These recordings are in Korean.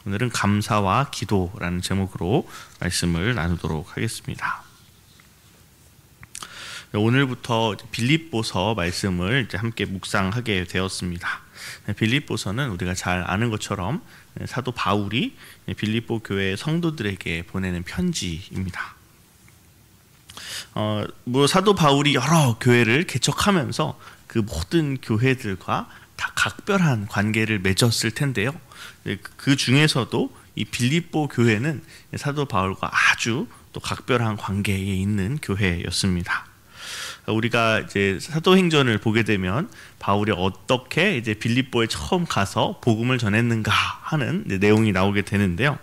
오늘은 감사와 기도라는 제목으로 말씀을 나누도록 하겠습니다. 오늘부터 빌립보서 말씀을 이제 함께 묵상하게 되었습니다. 빌립보서는 우리가 잘 아는 것처럼 사도 바울이 빌립보 교회 성도들에게 보내는 편지입니다. 사도 바울이 여러 교회를 개척하면서 그 모든 교회들과 다 각별한 관계를 맺었을 텐데요. 그 중에서도 이 빌립보 교회는 사도 바울과 아주 또 각별한 관계에 있는 교회였습니다. 우리가 이제 사도행전을 보게 되면 바울이 어떻게 이제 빌립보에 처음 가서 복음을 전했는가 하는 내용이 나오게 되는데요.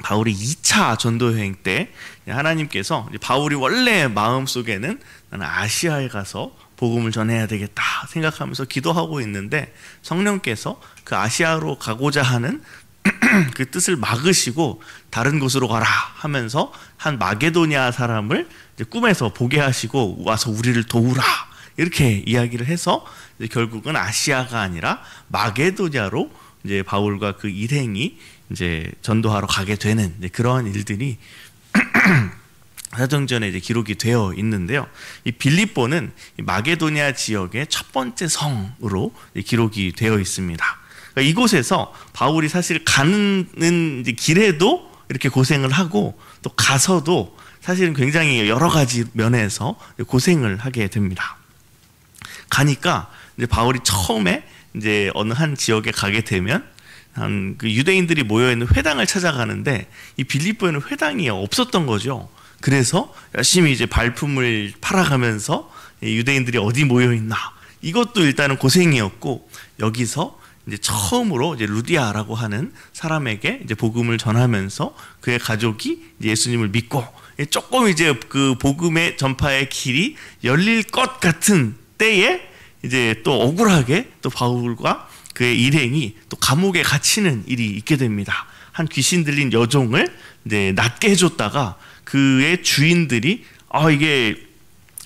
바울이 2차 전도 여행 때 하나님께서 바울이 원래 마음속에는 나는 아시아에 가서 복음을 전해야 되겠다 생각하면서 기도하고 있는데 성령께서 그 아시아로 가고자 하는 그 뜻을 막으시고 다른 곳으로 가라 하면서 한 마게도니아 사람을 이제 꿈에서 보게 하시고 와서 우리를 도우라 이렇게 이야기를 해서 이제 결국은 아시아가 아니라 마게도니아로 이제 바울과 그 일행이 이제 전도하러 가게 되는 이제 그러한 일들이 사도행전에 이제 기록이 되어 있는데요. 이 빌립보는 마게도니아 지역의 첫 번째 성으로 기록이 되어 있습니다. 그러니까 이곳에서 바울이 사실 가는 이제 길에도 이렇게 고생을 하고 또 가서도 사실은 굉장히 여러 가지 면에서 고생을 하게 됩니다. 가니까 이제 바울이 처음에 이제 어느 한 지역에 가게 되면 그 유대인들이 모여 있는 회당을 찾아가는데 이 빌립보에는 회당이 없었던 거죠. 그래서 열심히 이제 발품을 팔아가면서 유대인들이 어디 모여 있나 이것도 일단은 고생이었고 여기서 이제 처음으로 이제 루디아라고 하는 사람에게 이제 복음을 전하면서 그의 가족이 이제 예수님을 믿고 조금 이제 그 복음의 전파의 길이 열릴 것 같은 때에 이제 또 억울하게 또 바울과 그의 일행이 또 감옥에 갇히는 일이 있게 됩니다. 한 귀신 들린 여종을 이제 낫게 해줬다가 그의 주인들이 이게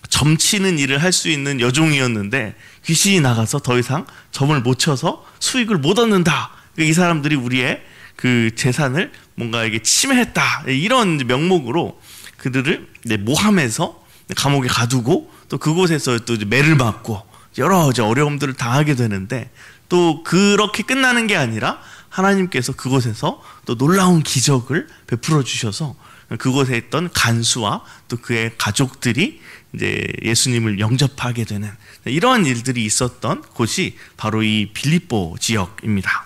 점치는 일을 할 수 있는 여종이었는데 귀신이 나가서 더 이상 점을 못 쳐서 수익을 못 얻는다. 이 사람들이 우리의 그 재산을 뭔가 이게 침해했다. 이런 명목으로 그들을 모함해서 감옥에 가두고 또 그곳에서 또 매를 맞고 여러 어려움들을 당하게 되는데 또 그렇게 끝나는 게 아니라 하나님께서 그곳에서 또 놀라운 기적을 베풀어 주셔서 그곳에 있던 간수와 또 그의 가족들이 이제 예수님을 영접하게 되는 이런 일들이 있었던 곳이 바로 이 빌립보 지역입니다.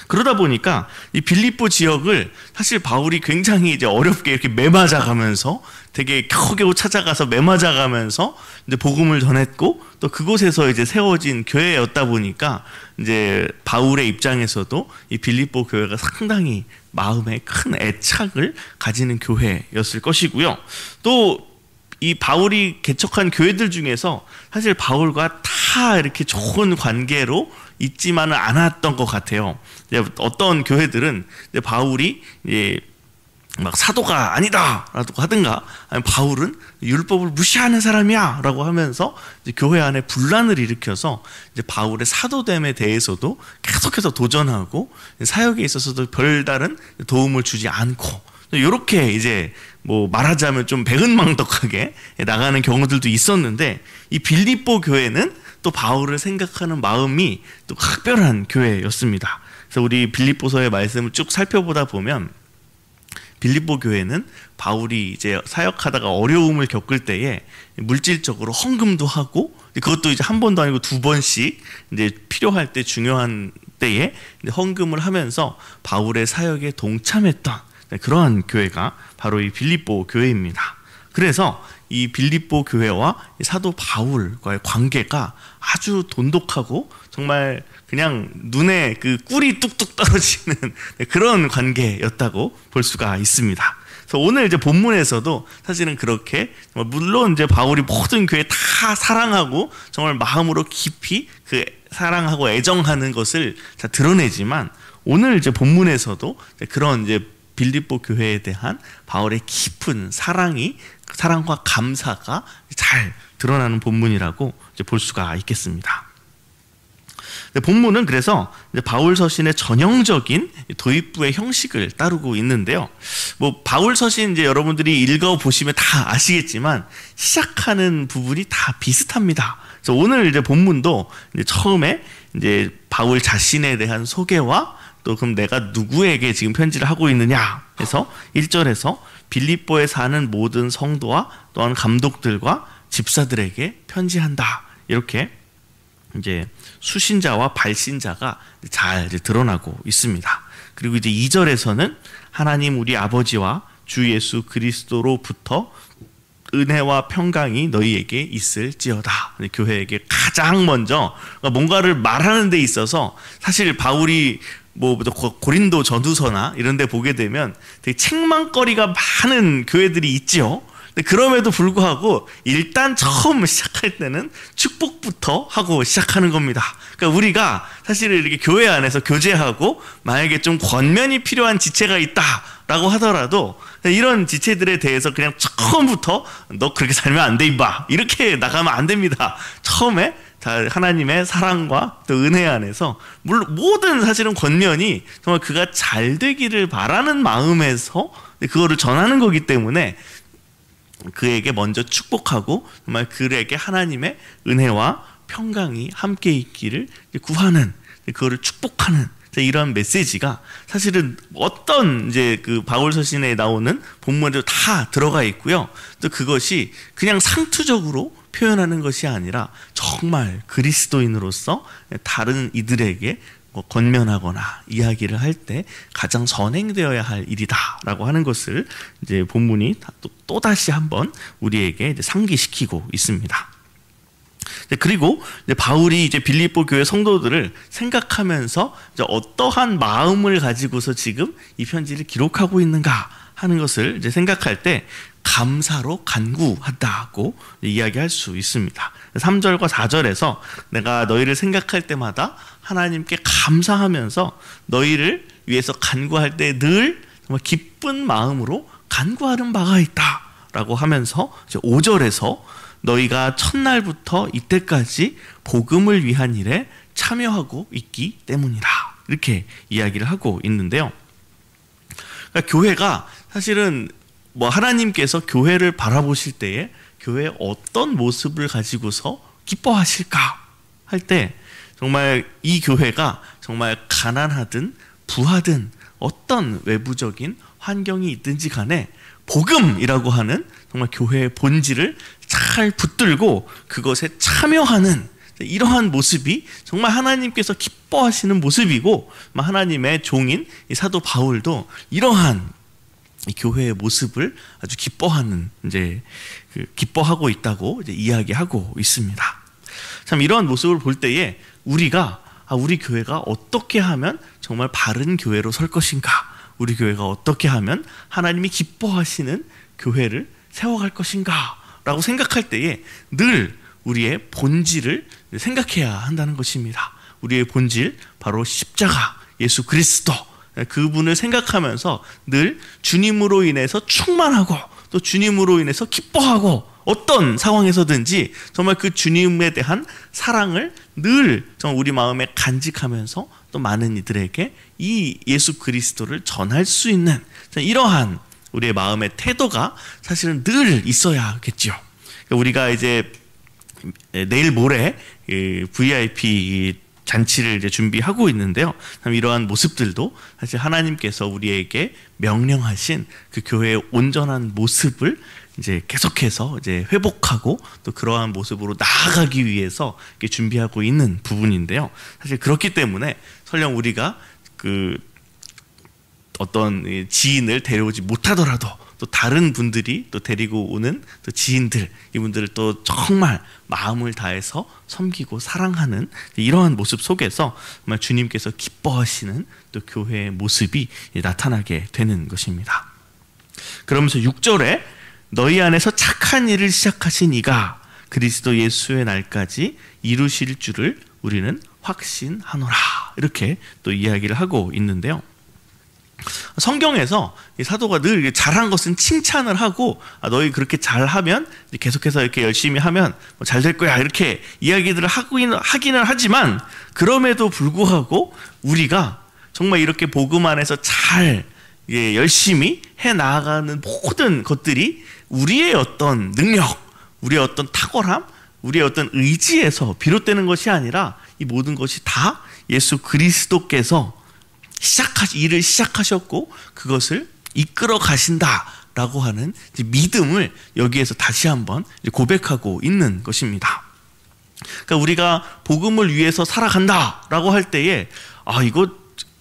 그러다 보니까 이 빌립보 지역을 사실 바울이 굉장히 이제 어렵게 이렇게 매맞아가면서 되게 겨우겨우 찾아가서 매맞아가면서 이제 복음을 전했고 또 그곳에서 이제 세워진 교회였다 보니까 이제 바울의 입장에서도 이 빌립보 교회가 상당히 마음에 큰 애착을 가지는 교회였을 것이고요. 또 이 바울이 개척한 교회들 중에서 사실 바울과 다 이렇게 좋은 관계로 있지만은 않았던 것 같아요. 어떤 교회들은 바울이 막 사도가 아니다라고 하든가 아니면 바울은 율법을 무시하는 사람이야 라고 하면서 이제 교회 안에 분란을 일으켜서 이제 바울의 사도됨에 대해서도 계속해서 도전하고 사역에 있어서도 별다른 도움을 주지 않고 이렇게 이제 말하자면 좀 배은망덕하게 나가는 경우들도 있었는데 이 빌립보 교회는 또 바울을 생각하는 마음이 또 각별한 교회였습니다. 그래서 우리 빌립보서의 말씀을 쭉 살펴보다 보면 빌립보 교회는 바울이 이제 사역하다가 어려움을 겪을 때에 물질적으로 헌금도 하고 그것도 이제 한 번도 아니고 두 번씩 이제 필요할 때 중요한 때에 헌금을 하면서 바울의 사역에 동참했던 그러한 교회가 바로 이 빌립보 교회입니다. 그래서 이 빌립보 교회와 사도 바울과의 관계가 아주 돈독하고 정말 그냥 눈에 그 꿀이 뚝뚝 떨어지는 그런 관계였다고 볼 수가 있습니다. 그래서 오늘 이제 본문에서도 사실은 그렇게 물론 이제 바울이 모든 교회 다 사랑하고 정말 마음으로 깊이 그 사랑하고 애정하는 것을 다 드러내지만 오늘 이제 본문에서도 그런 이제 빌립보 교회에 대한 바울의 깊은 사랑과 감사가 잘 드러나는 본문이라고 이제 볼 수가 있겠습니다. 본문은 그래서 이제 바울 서신의 전형적인 도입부의 형식을 따르고 있는데요. 뭐 바울 서신 이제 여러분들이 읽어 보시면 다 아시겠지만 시작하는 부분이 다 비슷합니다. 그래서 오늘 이제 본문도 이제 처음에 이제 바울 자신에 대한 소개와 또 그럼 내가 누구에게 지금 편지를 하고 있느냐 해서 1절에서 빌립보에 사는 모든 성도와 또한 감독들과 집사들에게 편지한다. 이렇게 이제 수신자와 발신자가 잘 이제 드러나고 있습니다. 그리고 이제 2절에서는 하나님 우리 아버지와 주 예수 그리스도로부터 은혜와 평강이 너희에게 있을지어다. 교회에게 가장 먼저 뭔가를 말하는 데 있어서 사실 바울이 뭐 고린도 전후서나 이런 데 보게 되면 되게 책망거리가 많은 교회들이 있죠. 그럼에도 불구하고 일단 처음 시작할 때는 축복부터 하고 시작하는 겁니다. 그러니까 우리가 사실 이렇게 교회 안에서 교제하고 만약에 좀 권면이 필요한 지체가 있다라고 하더라도 이런 지체들에 대해서 그냥 처음부터 너 그렇게 살면 안 돼 임마 이렇게 나가면 안 됩니다. 처음에 하나님의 사랑과 또 은혜 안에서 물론 모든 사실은 권면이 정말 그가 잘 되기를 바라는 마음에서 그거를 전하는 거기 때문에 그에게 먼저 축복하고 정말 그에게 하나님의 은혜와 평강이 함께 있기를 구하는, 그거를 축복하는 이런 메시지가 사실은 어떤 이제 그 바울 서신에 나오는 본문에도 다 들어가 있고요. 또 그것이 그냥 상투적으로 표현하는 것이 아니라 정말 그리스도인으로서 다른 이들에게 권면하거나 이야기를 할 때 가장 선행되어야 할 일이다라고 하는 것을 이제 본문이 또 다시 한번 우리에게 이제 상기시키고 있습니다. 그리고 이제 바울이 이제 빌립보 교회 성도들을 생각하면서 이제 어떠한 마음을 가지고서 지금 이 편지를 기록하고 있는가 하는 것을 이제 생각할 때 감사로 간구한다고 이야기할 수 있습니다. 3절과 4절에서 내가 너희를 생각할 때마다 하나님께 감사하면서 너희를 위해서 간구할 때 늘 정말 기쁜 마음으로 간구하는 바가 있다라고 하면서 이제 5절에서 너희가 첫날부터 이때까지 복음을 위한 일에 참여하고 있기 때문이다. 이렇게 이야기를 하고 있는데요. 그러니까 교회가 사실은 뭐 하나님께서 교회를 바라보실 때에 교회의 어떤 모습을 가지고서 기뻐하실까 할 때 정말 이 교회가 정말 가난하든 부하든 어떤 외부적인 환경이 있든지 간에 복음이라고 하는 정말 교회의 본질을 잘 붙들고 그것에 참여하는 이러한 모습이 정말 하나님께서 기뻐하시는 모습이고 하나님의 종인 이 사도 바울도 이러한 이 교회의 모습을 아주 기뻐하는 기뻐하고 있다고 이제 이야기하고 있습니다. 참 이러한 모습을 볼 때에 우리가 우리 교회가 어떻게 하면 정말 바른 교회로 설 것인가, 우리 교회가 어떻게 하면 하나님이 기뻐하시는 교회를 세워갈 것인가라고 생각할 때에 늘 우리의 본질을 생각해야 한다는 것입니다. 우리의 본질 바로 십자가 예수 그리스도 그분을 생각하면서 늘 주님으로 인해서 충만하고 또 주님으로 인해서 기뻐하고 어떤 상황에서든지 정말 그 주님에 대한 사랑을 늘 정말 우리 마음에 간직하면서 또 많은 이들에게 이 예수 그리스도를 전할 수 있는 이러한 우리의 마음의 태도가 사실은 늘 있어야겠죠. 우리가 이제 내일 모레 VIP 잔치를 이제 준비하고 있는데요. 이러한 모습들도 사실 하나님께서 우리에게 명령하신 그 교회의 온전한 모습을 이제 계속해서 이제 회복하고 또 그러한 모습으로 나아가기 위해서 준비하고 있는 부분인데요. 사실 그렇기 때문에 설령 우리가 그 어떤 지인을 데려오지 못하더라도 또 다른 분들이 또 데리고 오는 또 지인들, 이분들을 또 정말 마음을 다해서 섬기고 사랑하는 이러한 모습 속에서 정말 주님께서 기뻐하시는 또 교회의 모습이 나타나게 되는 것입니다. 그러면서 6절에 너희 안에서 착한 일을 시작하신 이가 그리스도 예수의 날까지 이루실 줄을 우리는 확신하노라. 이렇게 또 이야기를 하고 있는데요. 성경에서 이 사도가 늘 잘한 것은 칭찬을 하고, 너희 그렇게 잘하면 계속해서 이렇게 열심히 하면 잘 될 거야, 이렇게 이야기들을 하기는 하지만, 그럼에도 불구하고 우리가 정말 이렇게 복음 안에서 잘 열심히 해 나아가는 모든 것들이 우리의 어떤 능력, 우리의 어떤 탁월함, 우리의 어떤 의지에서 비롯되는 것이 아니라, 이 모든 것이 다 예수 그리스도께서 일을 시작하셨고 그것을 이끌어 가신다라고 하는 믿음을 여기에서 다시 한번 고백하고 있는 것입니다. 그러니까 우리가 복음을 위해서 살아간다라고 할 때에, 이거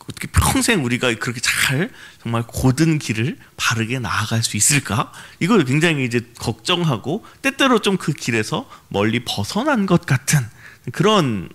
어떻게 평생 우리가 그렇게 잘 정말 고든 길을 바르게 나아갈 수 있을까? 이걸 굉장히 이제 걱정하고, 때때로 좀 그 길에서 멀리 벗어난 것 같은 그런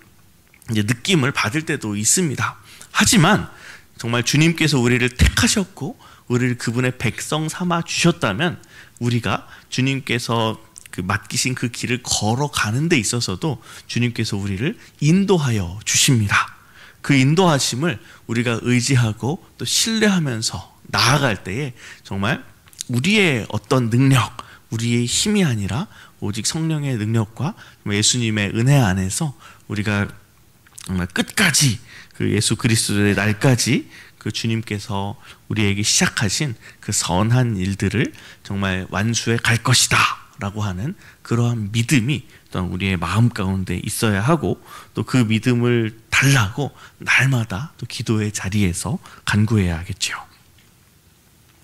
이제 느낌을 받을 때도 있습니다. 하지만 정말 주님께서 우리를 택하셨고 우리를 그분의 백성 삼아 주셨다면, 우리가 주님께서 맡기신 그 길을 걸어가는 데 있어서도 주님께서 우리를 인도하여 주십니다. 그 인도하심을 우리가 의지하고 또 신뢰하면서 나아갈 때에 정말 우리의 어떤 능력, 우리의 힘이 아니라 오직 성령의 능력과 예수님의 은혜 안에서 우리가 정말 끝까지 그 예수 그리스도의 날까지 그 주님께서 우리에게 시작하신 그 선한 일들을 정말 완수해 갈 것이다 라고 하는 그러한 믿음이 또한 우리의 마음 가운데 있어야 하고, 또 그 믿음을 달라고 날마다 또 기도의 자리에서 간구해야겠죠.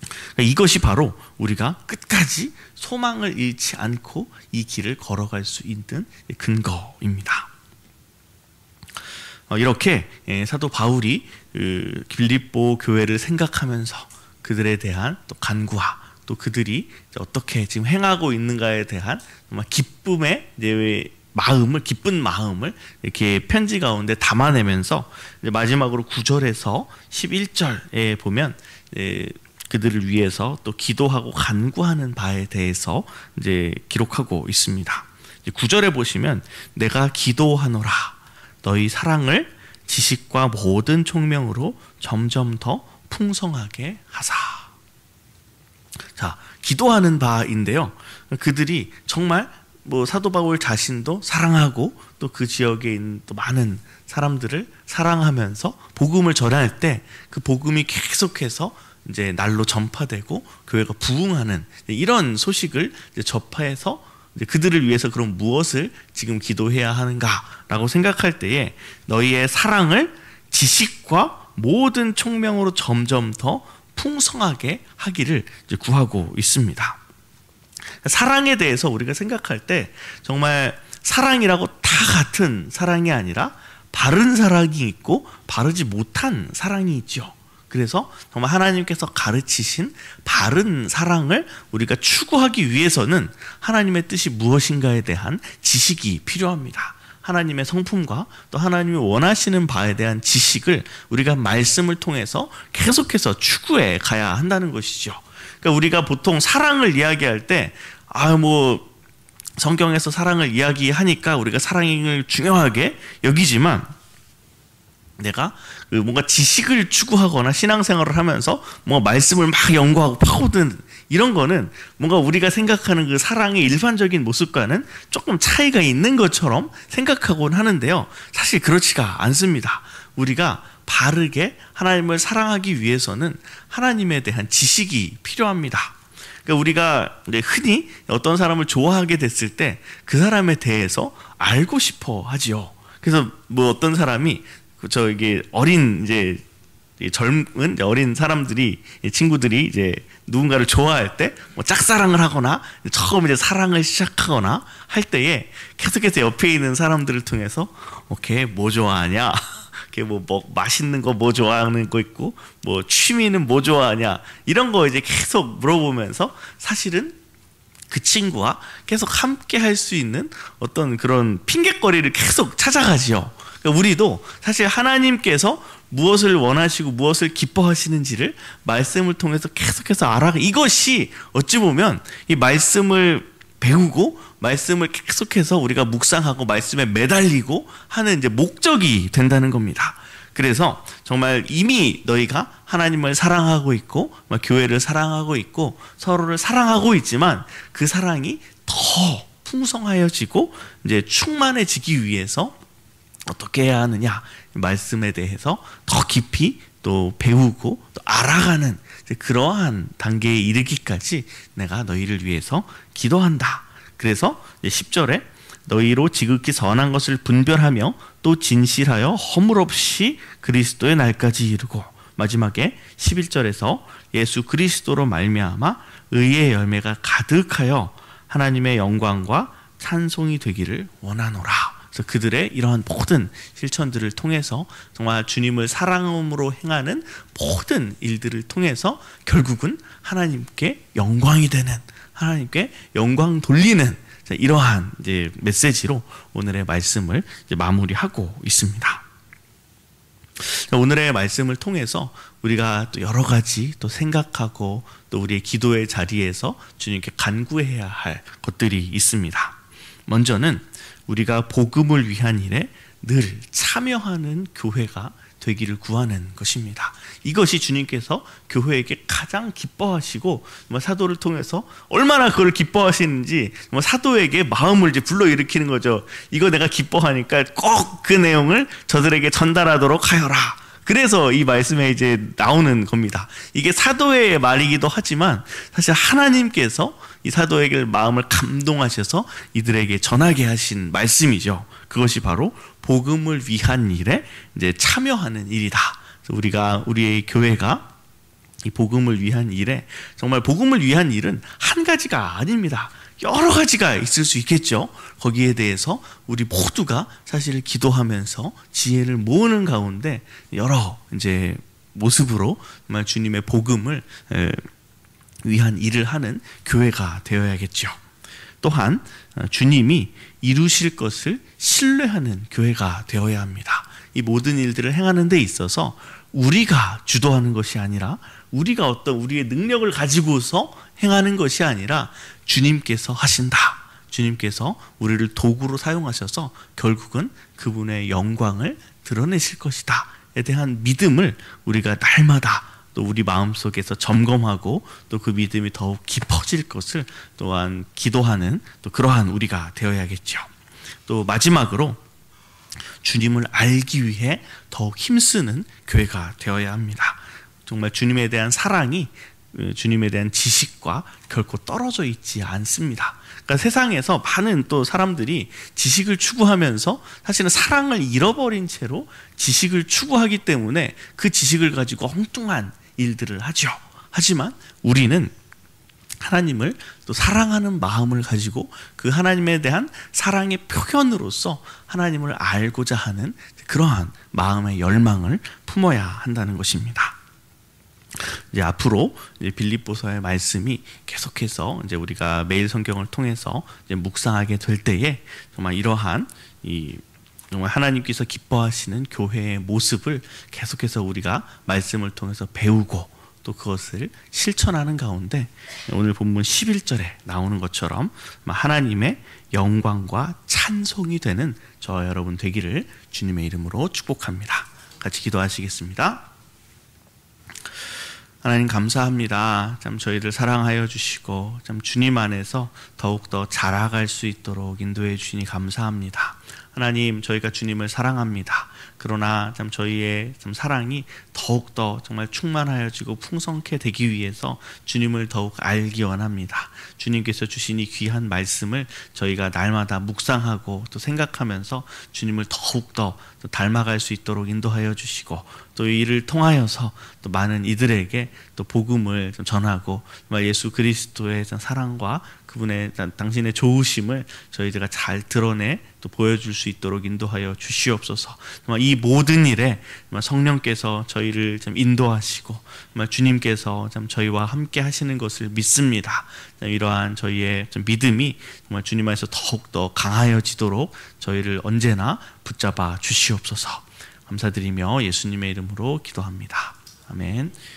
그러니까 이것이 바로 우리가 끝까지 소망을 잃지 않고 이 길을 걸어갈 수 있는 근거입니다. 이렇게 사도 바울이 빌립보 교회를 생각하면서 그들에 대한 또 간구와 또 그들이 어떻게 지금 행하고 있는가에 대한 정말 기쁜 마음을 이렇게 편지 가운데 담아내면서, 마지막으로 9절에서 11절에 보면 그들을 위해서 또 기도하고 간구하는 바에 대해서 이제 기록하고 있습니다. 9절에 보시면, 내가 기도하노라 너희 사랑을 지식과 모든 총명으로 점점 더 풍성하게 하사. 자, 기도하는 바인데요, 그들이 정말 사도 바울 자신도 사랑하고 또 그 지역에 있는 또 많은 사람들을 사랑하면서 복음을 전할 때 그 복음이 계속해서 이제 날로 전파되고 교회가 부흥하는 이런 소식을 이제 접해서 이제 그들을 위해서 그럼 무엇을 지금 기도해야 하는가라고 생각할 때에, 너희의 사랑을 지식과 모든 총명으로 점점 더 풍성하게 하기를 이제 구하고 있습니다. 사랑에 대해서 우리가 생각할 때 정말 사랑이라고 다 같은 사랑이 아니라 바른 사랑이 있고 바르지 못한 사랑이 있죠. 그래서 정말 하나님께서 가르치신 바른 사랑을 우리가 추구하기 위해서는 하나님의 뜻이 무엇인가에 대한 지식이 필요합니다. 하나님의 성품과 또 하나님이 원하시는 바에 대한 지식을 우리가 말씀을 통해서 계속해서 추구해 가야 한다는 것이죠. 그러니까 우리가 보통 사랑을 이야기할 때 성경에서 사랑을 이야기하니까 우리가 사랑을 중요하게 여기지만, 내가 뭔가 지식을 추구하거나 신앙생활을 하면서 뭔가 말씀을 막 연구하고 파고든 이런 거는 뭔가 우리가 생각하는 그 사랑의 일반적인 모습과는 조금 차이가 있는 것처럼 생각하곤 하는데요, 사실 그렇지가 않습니다. 우리가 바르게 하나님을 사랑하기 위해서는 하나님에 대한 지식이 필요합니다. 그러니까 우리가 흔히 어떤 사람을 좋아하게 됐을 때 그 사람에 대해서 알고 싶어 하지요. 그래서 어떤 사람이 이게 젊은 어린 사람들이, 친구들이 이제 누군가를 좋아할 때 짝사랑을 하거나 처음 이제 사랑을 시작하거나 할 때에 계속해서 옆에 있는 사람들을 통해서 걔 뭐 좋아하냐, 걔 맛있는 거 뭐 좋아하는 거 있고 취미는 뭐 좋아하냐, 이런 거 이제 계속 물어보면서 사실은 그 친구와 계속 함께 할 수 있는 어떤 그런 핑곗거리를 계속 찾아가지요. 그러니까 우리도 사실 하나님께서 무엇을 원하시고 무엇을 기뻐하시는지를 말씀을 통해서 계속해서 알아가, 이것이 어찌 보면 이 말씀을 배우고 말씀을 계속해서 우리가 묵상하고 말씀에 매달리고 하는 이제 목적이 된다는 겁니다. 그래서 정말 이미 너희가 하나님을 사랑하고 있고 교회를 사랑하고 있고 서로를 사랑하고 있지만 그 사랑이 더 풍성하여지고 이제 충만해지기 위해서 어떻게 해야 하느냐, 말씀에 대해서 더 깊이 또 배우고 또 알아가는 그러한 단계에 이르기까지 내가 너희를 위해서 기도한다. 그래서 10절에 너희로 지극히 선한 것을 분별하며 또 진실하여 허물 없이 그리스도의 날까지 이르고, 마지막에 11절에서 예수 그리스도로 말미암아 의의 열매가 가득하여 하나님의 영광과 찬송이 되기를 원하노라. 그래서 그들의 이러한 모든 실천들을 통해서 정말 주님을 사랑함으로 행하는 모든 일들을 통해서 결국은 하나님께 영광이 되는, 하나님께 영광 돌리는 이러한 이제 메시지로 오늘의 말씀을 이제 마무리하고 있습니다. 오늘의 말씀을 통해서 우리가 또 여러 가지 또 생각하고 또 우리의 기도의 자리에서 주님께 간구해야 할 것들이 있습니다. 먼저는 우리가 복음을 위한 일에 늘 참여하는 교회가 되기를 구하는 것입니다. 이것이 주님께서 교회에게 가장 기뻐하시고 사도를 통해서 얼마나 그걸 기뻐하시는지 사도에게 마음을 이제 불러일으키는 거죠. 이거 내가 기뻐하니까 꼭 그 내용을 저들에게 전달하도록 하여라. 그래서 이 말씀에 이제 나오는 겁니다. 이게 사도의 말이기도 하지만 사실 하나님께서 이 사도에게 마음을 감동하셔서 이들에게 전하게 하신 말씀이죠. 그것이 바로 복음을 위한 일에 이제 참여하는 일이다. 그래서 우리의 교회가 이 복음을 위한 일에, 정말 복음을 위한 일은 한 가지가 아닙니다. 여러 가지가 있을 수 있겠죠. 거기에 대해서 우리 모두가 사실 기도하면서 지혜를 모으는 가운데 여러 이제 모습으로 정말 주님의 복음을 위한 일을 하는 교회가 되어야겠죠. 또한 주님이 이루실 것을 신뢰하는 교회가 되어야 합니다. 이 모든 일들을 행하는 데 있어서 우리가 주도하는 것이 아니라, 우리가 어떤 우리의 능력을 가지고서 행하는 것이 아니라 주님께서 하신다. 주님께서 우리를 도구로 사용하셔서 결국은 그분의 영광을 드러내실 것이다에 대한 믿음을 우리가 날마다 또 우리 마음속에서 점검하고 또 그 믿음이 더욱 깊어질 것을 또한 기도하는 또 그러한 우리가 되어야겠죠. 또 마지막으로 주님을 알기 위해 더욱 힘쓰는 교회가 되어야 합니다. 정말 주님에 대한 사랑이 주님에 대한 지식과 결코 떨어져 있지 않습니다. 그러니까 세상에서 많은 또 사람들이 지식을 추구하면서 사실은 사랑을 잃어버린 채로 지식을 추구하기 때문에 그 지식을 가지고 엉뚱한 일들을 하죠. 하지만 우리는 하나님을 또 사랑하는 마음을 가지고 그 하나님에 대한 사랑의 표현으로서 하나님을 알고자 하는 그러한 마음의 열망을 품어야 한다는 것입니다. 이제 앞으로 이제 빌립보서의 말씀이 계속해서 이제 우리가 매일 성경을 통해서 이제 묵상하게 될 때에 정말 이러한 정말 하나님께서 기뻐하시는 교회의 모습을 계속해서 우리가 말씀을 통해서 배우고 또 그것을 실천하는 가운데 오늘 본문 11절에 나오는 것처럼 하나님의 영광과 찬송이 되는 저와 여러분 되기를 주님의 이름으로 축복합니다. 같이 기도하시겠습니다. 하나님 감사합니다. 참 저희를 사랑하여 주시고 참 주님 안에서 더욱더 자라갈 수 있도록 인도해 주시니 감사합니다. 하나님, 저희가 주님을 사랑합니다. 그러나 참 저희의 참 사랑이 더욱더 정말 충만하여지고 풍성케 되기 위해서 주님을 더욱 알기 원합니다. 주님께서 주신 이 귀한 말씀을 저희가 날마다 묵상하고 또 생각하면서 주님을 더욱더 또 닮아갈 수 있도록 인도하여 주시고 또 이를 통하여서 또 많은 이들에게 또 복음을 전하고 예수 그리스도의 사랑과 그분의 당신의 좋으심을 저희들가 잘 드러내 또 보여줄 수 있도록 인도하여 주시옵소서. 이 모든 일에 성령께서 저희를 좀 인도하시고 주님께서 참 저희와 함께 하시는 것을 믿습니다. 이러한 저희의 좀 믿음이 정말 주님 안에서 더욱더 강하여지도록 저희를 언제나 붙잡아 주시옵소서. 감사드리며 예수님의 이름으로 기도합니다. 아멘.